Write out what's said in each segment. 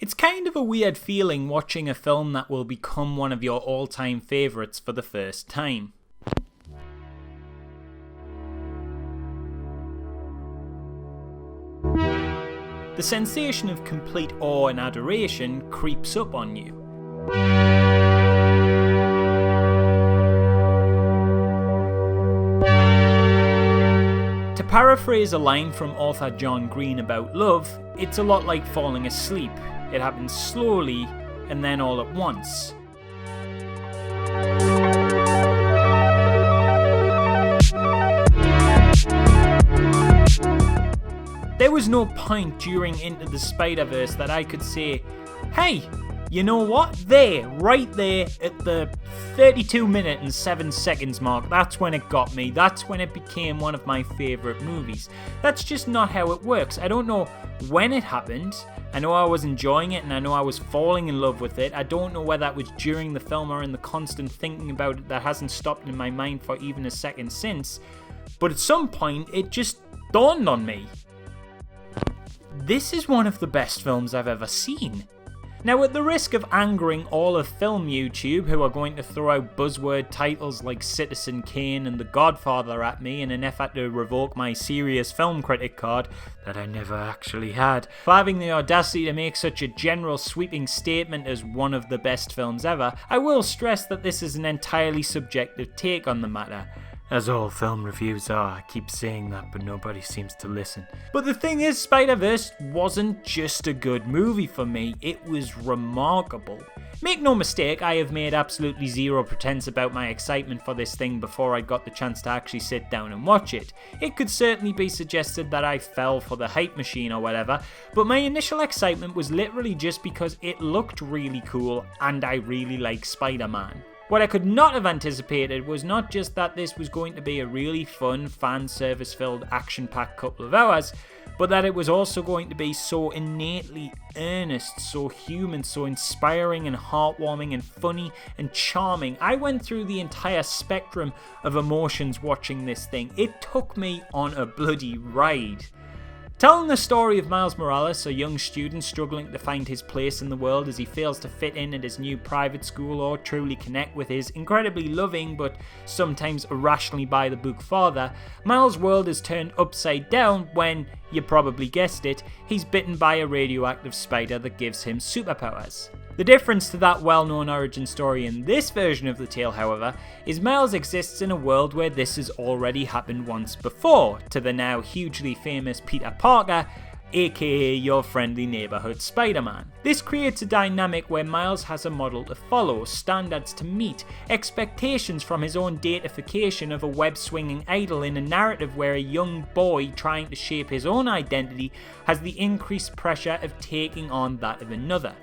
It's kind of a weird feeling watching a film that will become one of your all-time favourites for the first time. The sensation of complete awe and adoration creeps up on you. To paraphrase a line from author John Green about love, it's a lot like falling asleep. It happens slowly and then all at once. There was no point during Into the Spider-Verse that I could say, hey, you know what? Right there at the 32 minute and 7 seconds mark, that's when it got me. That's when it became one of my favourite movies. That's just not how it works. I don't know when it happened. I know I was enjoying it and I know I was falling in love with it. I don't know whether that was during the film or in the constant thinking about it that hasn't stopped in my mind for even a second since. But at some point, it just dawned on me. This is one of the best films I've ever seen. Now, at the risk of angering all of film YouTube, who are going to throw out buzzword titles like Citizen Kane and The Godfather at me in an effort to revoke my serious film critic card that I never actually had, for having the audacity to make such a general sweeping statement as one of the best films ever, I will stress that this is an entirely subjective take on the matter. As all film reviews are, I keep saying that, but nobody seems to listen. But the thing is, Spider-Verse wasn't just a good movie for me, it was remarkable. Make no mistake, I have made absolutely zero pretense about my excitement for this thing before I got the chance to actually sit down and watch it. It could certainly be suggested that I fell for the hype machine or whatever, but my initial excitement was literally just because it looked really cool and I really like Spider-Man. What I could not have anticipated was not just that this was going to be a really fun, fan service filled, action packed couple of hours, but that it was also going to be so innately earnest, so human, so inspiring and heartwarming and funny and charming. I went through the entire spectrum of emotions watching this thing. It took me on a bloody ride. Telling the story of Miles Morales, a young student struggling to find his place in the world as he fails to fit in at his new private school or truly connect with his incredibly loving but sometimes irrationally by the book father, Miles' world is turned upside down when, you probably guessed it, he's bitten by a radioactive spider that gives him superpowers. The difference to that well-known origin story in this version of the tale, however, is Miles exists in a world where this has already happened once before to the now hugely famous Peter Parker, aka your friendly neighbourhood Spider-Man. This creates a dynamic where Miles has a model to follow, standards to meet, expectations from his own deification of a web-swinging idol in a narrative where a young boy trying to shape his own identity has the increased pressure of taking on that of another.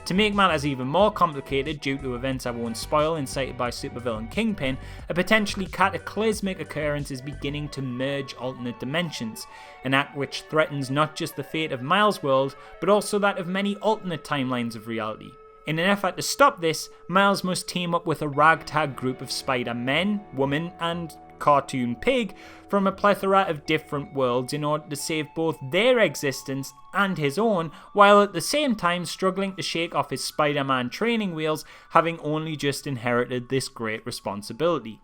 To make matters even more complicated due to events I won't spoil incited by supervillain Kingpin, a potentially cataclysmic occurrence is beginning to merge alternate dimensions, an act which threatens not just the fate of Miles' world, but also that of many alternate timelines of reality. In an effort to stop this, Miles must team up with a ragtag group of Spider-Men, Woman, and cartoon pig from a plethora of different worlds in order to save both their existence and his own, while at the same time struggling to shake off his Spider-Man training wheels, having only just inherited this great responsibility.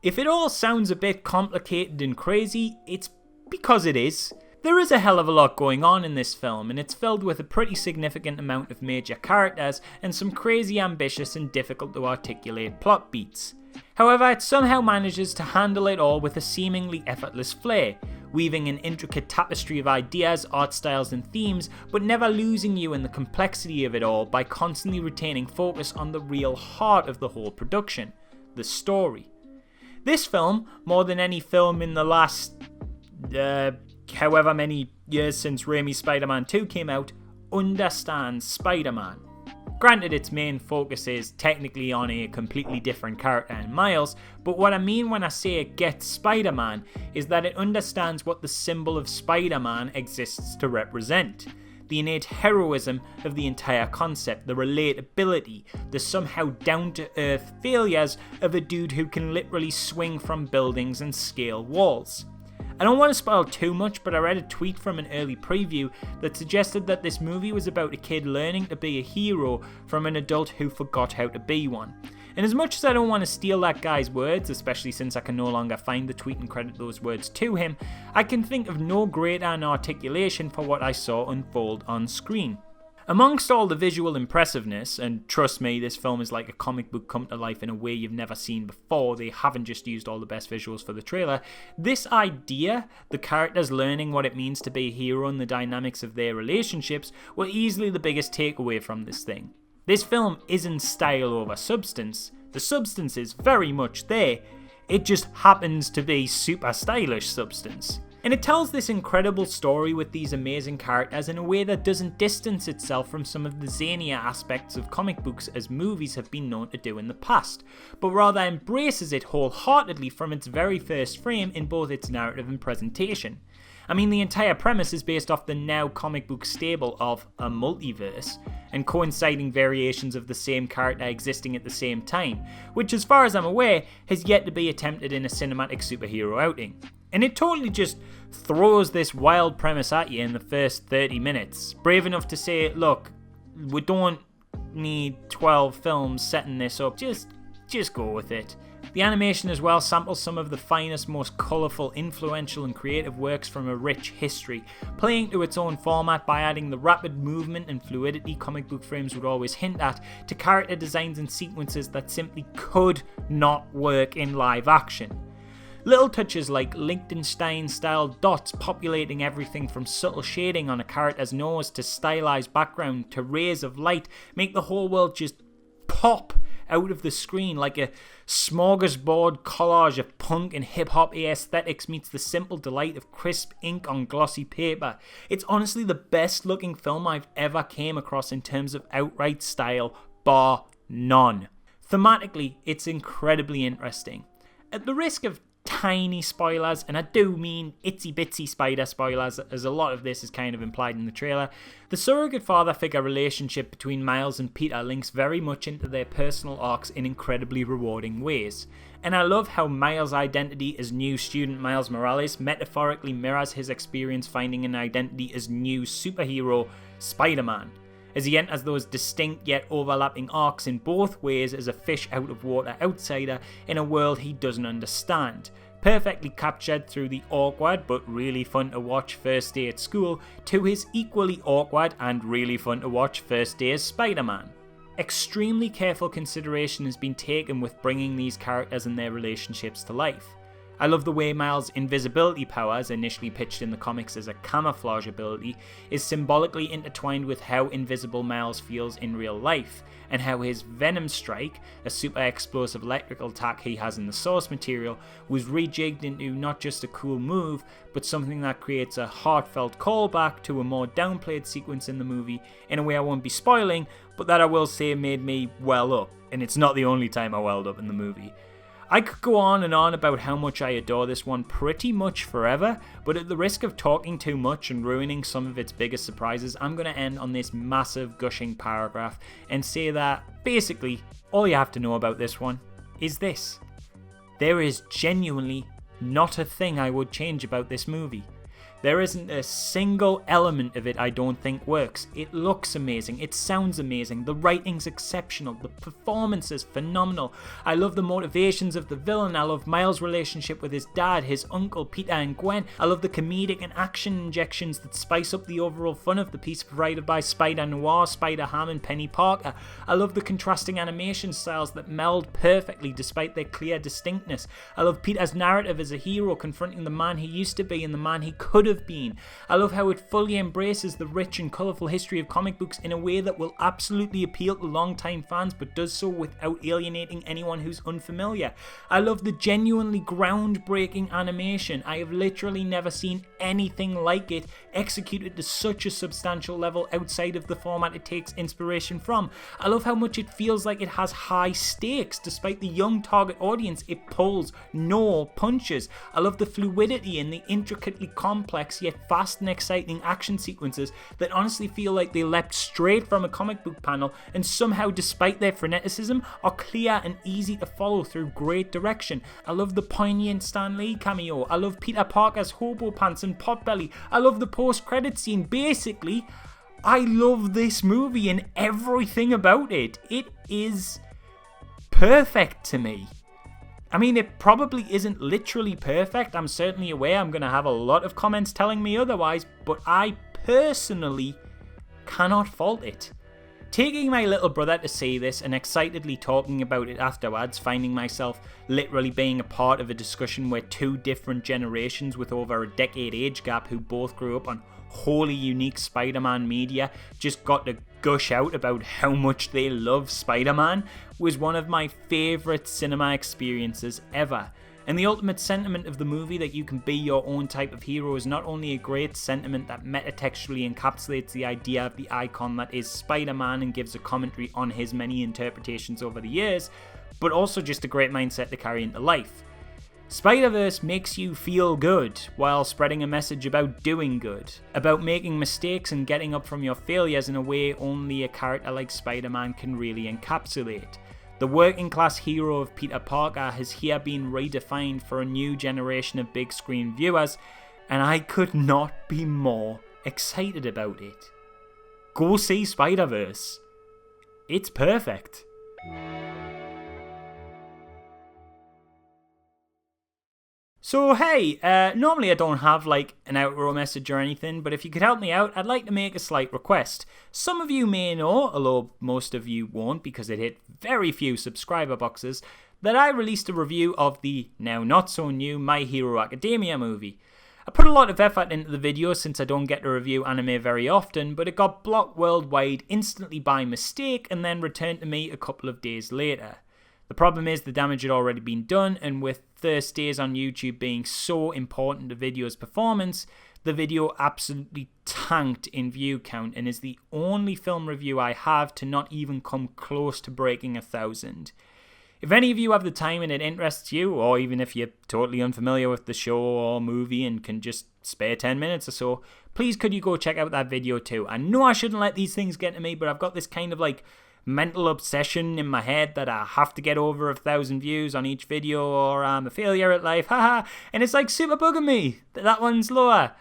If it all sounds a bit complicated and crazy, it's because it is. There is a hell of a lot going on in this film, and it's filled with a pretty significant amount of major characters and some crazy ambitious and difficult to articulate plot beats. However, it somehow manages to handle it all with a seemingly effortless flair, weaving an intricate tapestry of ideas, art styles and themes, but never losing you in the complexity of it all by constantly retaining focus on the real heart of the whole production, the story. This film, more than any film in the last, however many years since Raimi's Spider-Man 2 came out, understands Spider-Man. Granted, its main focus is technically on a completely different character in Miles, but what I mean when I say it gets Spider-Man is that it understands what the symbol of Spider-Man exists to represent. The innate heroism of the entire concept, the relatability, the somehow down-to-earth failures of a dude who can literally swing from buildings and scale walls. I don't want to spoil too much, but I read a tweet from an early preview that suggested that this movie was about a kid learning to be a hero from an adult who forgot how to be one. And as much as I don't want to steal that guy's words, especially since I can no longer find the tweet and credit those words to him, I can think of no greater an articulation for what I saw unfold on screen. Amongst all the visual impressiveness, and trust me, this film is like a comic book come to life in a way you've never seen before, they haven't just used all the best visuals for the trailer, this idea, the characters learning what it means to be a hero and the dynamics of their relationships, were easily the biggest takeaway from this thing. This film isn't style over substance, the substance is very much there, it just happens to be super stylish substance. And it tells this incredible story with these amazing characters in a way that doesn't distance itself from some of the zanier aspects of comic books as movies have been known to do in the past, but rather embraces it wholeheartedly from its very first frame in both its narrative and presentation. I mean, the entire premise is based off the now comic book stable of a multiverse, and coinciding variations of the same character existing at the same time, which as far as I'm aware, has yet to be attempted in a cinematic superhero outing. And it totally just throws this wild premise at you in the first 30 minutes, brave enough to say, look, we don't need 12 films setting this up, just go with it. The animation as well samples some of the finest, most colourful, influential and creative works from a rich history, playing to its own format by adding the rapid movement and fluidity comic book frames would always hint at, to character designs and sequences that simply could not work in live action. Little touches like Liechtenstein-style dots populating everything from subtle shading on a character's nose to stylized background to rays of light make the whole world just pop out of the screen like a smorgasbord collage of punk and hip-hop aesthetics meets the simple delight of crisp ink on glossy paper. It's honestly the best looking film I've ever came across in terms of outright style, bar none. Thematically, it's incredibly interesting. At the risk of tiny spoilers, and I do mean itsy bitsy spider spoilers, as a lot of this is kind of implied in the trailer, the surrogate father figure relationship between Miles and Peter links very much into their personal arcs in incredibly rewarding ways. And I love how Miles' identity as new student Miles Morales metaphorically mirrors his experience finding an identity as new superhero Spider-Man, as he enters those distinct yet overlapping arcs in both ways as a fish out of water outsider in a world he doesn't understand, perfectly captured through the awkward but really fun to watch first day at school to his equally awkward and really fun to watch first day as Spider-Man. Extremely careful consideration has been taken with bringing these characters and their relationships to life. I love the way Miles' invisibility powers, initially pitched in the comics as a camouflage ability, is symbolically intertwined with how invisible Miles feels in real life, and how his Venom Strike, a super explosive electrical attack he has in the source material, was rejigged into not just a cool move, but something that creates a heartfelt callback to a more downplayed sequence in the movie, in a way I won't be spoiling, but that I will say made me well up, and it's not the only time I welled up in the movie. I could go on and on about how much I adore this one pretty much forever, but at the risk of talking too much and ruining some of its biggest surprises, I'm going to end on this massive gushing paragraph and say that, basically, all you have to know about this one is this. There is genuinely not a thing I would change about this movie. There isn't a single element of it I don't think works. It looks amazing, it sounds amazing, the writing's exceptional, the performance is phenomenal. I love the motivations of the villain, I love Miles' relationship with his dad, his uncle, Peter and Gwen. I love the comedic and action injections that spice up the overall fun of the piece provided by Spider-Noir, Spider-Ham and Penny Parker. I love the contrasting animation styles that meld perfectly despite their clear distinctness. I love Peter's narrative as a hero confronting the man he used to be and the man he could have been. I love how it fully embraces the rich and colourful history of comic books in a way that will absolutely appeal to long-time fans but does so without alienating anyone who's unfamiliar. I love the genuinely groundbreaking animation. I have literally never seen anything like it, executed to such a substantial level outside of the format it takes inspiration from. I love how much it feels like it has high stakes, despite the young target audience it pulls no punches. I love the fluidity and the intricately complex yet fast and exciting action sequences that honestly feel like they leapt straight from a comic book panel and somehow, despite their freneticism, are clear and easy to follow through great direction. I love the poignant Stan Lee cameo. I love Peter Parker's hobo pants and potbelly. I love the post-credit scene. Basically, I love this movie and everything about it. It is perfect to me. I mean, it probably isn't literally perfect. I'm certainly aware I'm going to have a lot of comments telling me otherwise, but I personally cannot fault it. Taking my little brother to see this and excitedly talking about it afterwards, finding myself literally being a part of a discussion where two different generations with over a decade age gap who both grew up on wholly unique Spider-Man media just got to gush out about how much they love Spider-Man was one of my favourite cinema experiences ever. And the ultimate sentiment of the movie, that you can be your own type of hero, is not only a great sentiment that metatextually encapsulates the idea of the icon that is Spider-Man and gives a commentary on his many interpretations over the years, but also just a great mindset to carry into life. Spider-Verse makes you feel good while spreading a message about doing good, about making mistakes and getting up from your failures in a way only a character like Spider-Man can really encapsulate. The working class hero of Peter Parker has here been redefined for a new generation of big screen viewers, and I could not be more excited about it. Go see Spider-Verse. It's perfect. So hey, normally I don't have like an outro message or anything, but if you could help me out, I'd like to make a slight request. Some of you may know, although most of you won't because it hit very few subscriber boxes, that I released a review of the now not so new My Hero Academia movie. I put a lot of effort into the video since I don't get to review anime very often, but it got blocked worldwide instantly by mistake and then returned to me a couple of days later. The problem is the damage had already been done, and with Thursdays on YouTube being so important to video's performance, the video absolutely tanked in view count and is the only film review I have to not even come close to breaking 1,000. If any of you have the time and it interests you, or even if you're totally unfamiliar with the show or movie and can just spare 10 minutes or so, please could you go check out that video too. I know I shouldn't let these things get to me, but I've got this kind of like mental obsession in my head that I have to get over 1,000 views on each video or I'm a failure at life, haha, and it's like super bugging me that one's lower.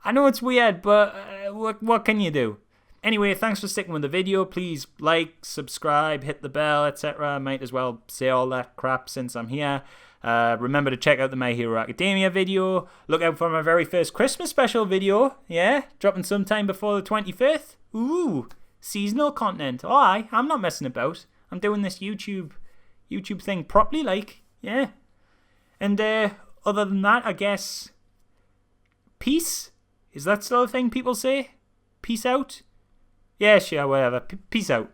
I know it's weird, but what can you do? Anyway, thanks for sticking with the video. Please like, subscribe, hit the bell, etc. I might as well say all that crap since I'm here. Remember to check out the My Hero Academia video. Look out for my very first Christmas special video, yeah? Dropping sometime before the 25th. Ooh. Seasonal content. Oh, I'm not messing about. I'm doing this YouTube thing properly, like, yeah. And other than that, I guess, peace? Is that still a thing people say? Peace out? Yeah, sure, whatever. Peace out.